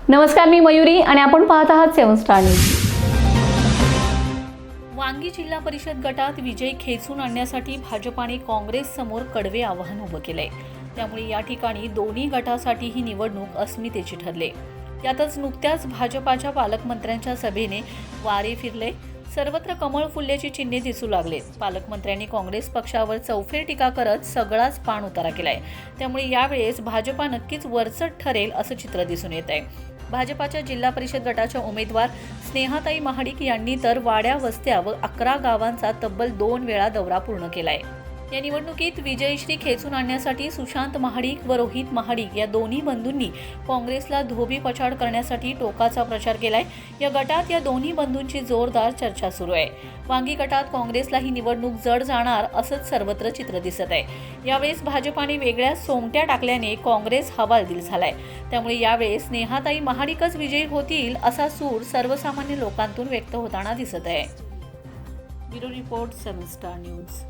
नमस्कार, मी मयुरी आणि आपण पाहत आहात 7 स्टार न्यूज। वांगी जिल्हा परिषद गटात विजय खेचून आणण्यासाठी भाजपाने काँग्रेस समोर कडवे आव्हान उभं केलंय। त्यामुळे या ठिकाणी दोन्ही गटासाठी ही निवडणूक अस्मितेची ठरले। यातच नुकत्याच भाजपाच्या पालकमंत्र्यांच्या सभेने वारे फिरले। सर्वत्र कमळ फुलल्याची चिन्हे दिसू लागलेत। पालकमंत्र्यांनी काँग्रेस पक्षावर चौफेर टीका करत सगळाच पाण उतारा केलाय। त्यामुळे यावेळेस भाजपा नक्कीच वरचढ ठरेल असं चित्र दिसून येत आहे। भाजपाच्या जिल्हा परिषद गटाच्या उमेदवार स्नेहाताई महाडिक यांनी तर वाड्या वस्त्या व 11 गावांचा तब्बल 2 वेळा दौरा पूर्ण केलाय। या निवडणुकीत विजयश्री खेचून आणण्यासाठी सुशांत महाडिक व रोहित महाडिक या दोन्ही बंधूंनी काँग्रेसला धोबीपछाड करण्यासाठी टोकाचा प्रचार केलाय। या गटात या दोन्ही बंधूंची जोरदार चर्चा सुरू आहे। वांगी गटात काँग्रेसला ही निवडणूक जड जाणार असंच सर्वत्र चित्र दिसत आहे। यावेळेस भाजपाने वेगळ्या सोंगट्या टाकल्याने काँग्रेस हवालदिल झालाय। त्यामुळे यावेळेस स्नेहाताई महाडिकच विजयी होतील असा सूर सर्वसामान्य लोकांतून व्यक्त होताना दिसत आहे। Bureau report 7 star news.